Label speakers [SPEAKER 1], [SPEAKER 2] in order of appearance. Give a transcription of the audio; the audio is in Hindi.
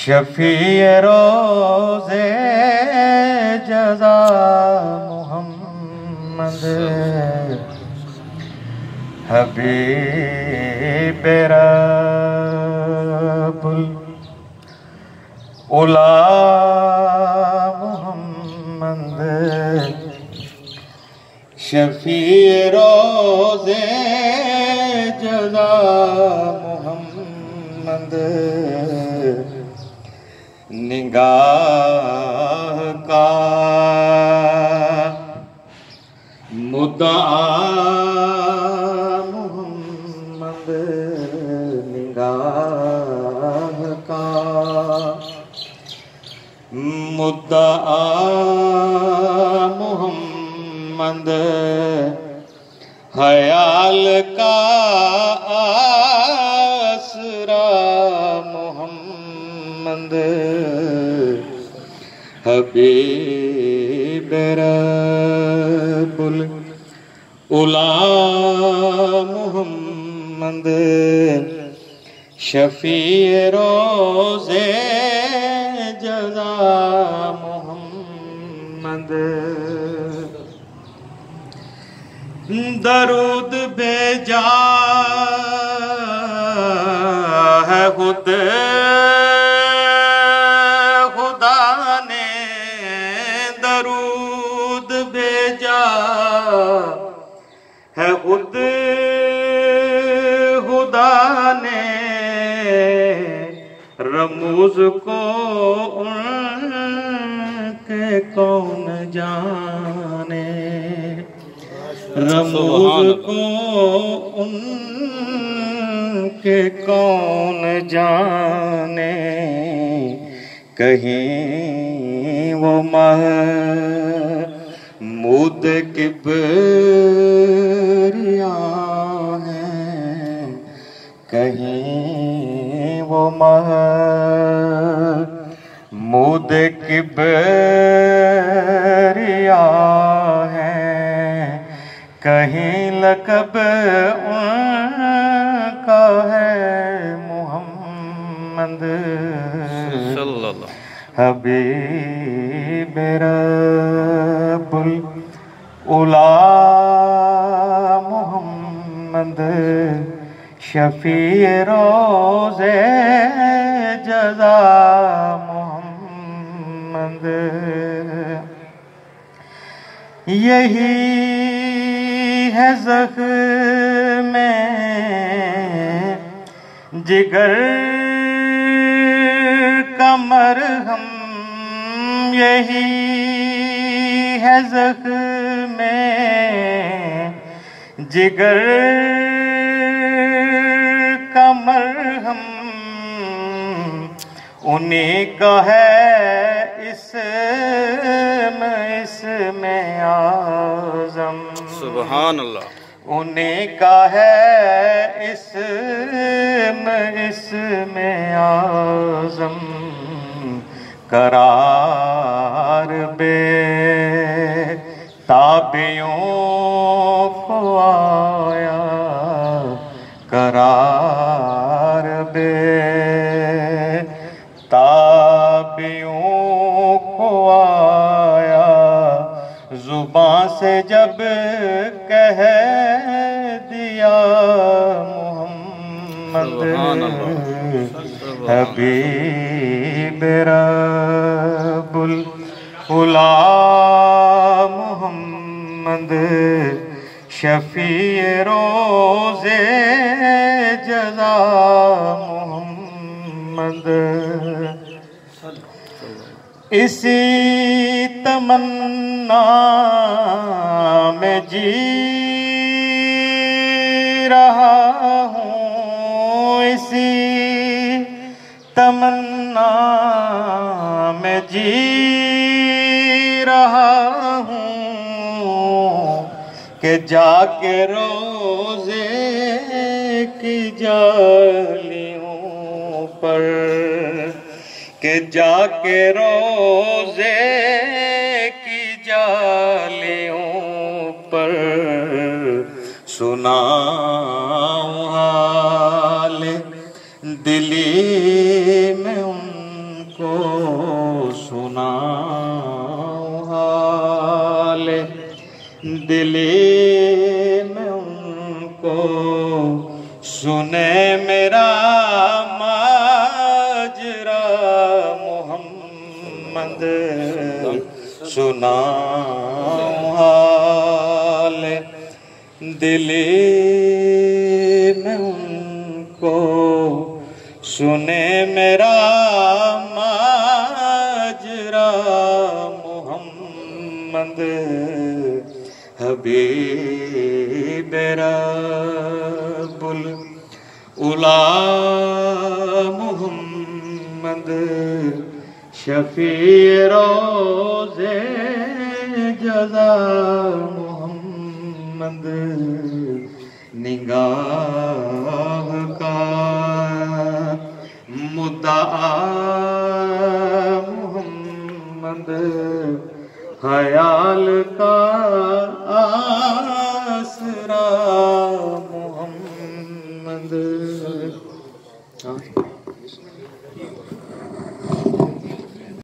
[SPEAKER 1] शफीए रोज़े जज़ा मोहम्मद हबीब रब्बुल उला मोहम्मद शफीए रोज़े जज़ा मोहम्मद निगाह का मुद्दा मोहम्मद निगाह का मुद्दा मोहम्मद हयाल का आसरा मोहम्मद हबीब रब्बुल उला मोहम्मद शफीए रोज़े जज़ा मोहम्मद दरूद भेजा है खुद खुदा ने दरूद भेजा है खुद खुदा ने रमूज को उनके कौन जाने रमूज को उनके कौन जाने कहीं वो महमूद किबरिया हैं कहीं वो महमूद किबरिया हैं कहीं लक़ब उनका है मोहम्मद हबीब रब्बुल उला मोहम्मद शफीए रोज़े जज़ा मोहम्मद यही है ज़ख्म जिगर का मरहम यही है ज़ख्म जिगर का मरहम उन्हीं का है इसमें आज़म
[SPEAKER 2] सुभान अल्लाह
[SPEAKER 1] उन्हीं का है इसमें आज़म करार बे ताबियों को आया करार बे ताबियों को आया जुबां से जब कह दिया मोहम्मद हबीब रब्बुल उला मोहम्मद शफीए रोज़े जज़ा मोहम्मद इसी तमन्ना में जी रहा हूँ इसी तमन्ना में जी रहा हूँ कि जाके रोज़े की जालियों पर के जाके रोज़े की जालियों पर सुनाऊं हाल दिली में उन दिली में उनको सुने मेरा माजरा मोहम्मद सुनाऊं हाल दिली में उनको सुने मेरा माजरा मोहम्मद हबीब रब्बुल उला मोहम्मद शफी रोज़े जज़ा मोहम्मद निगाह का मुद्दा मोहम्मद ख्याल का आसरा मोहम्मद।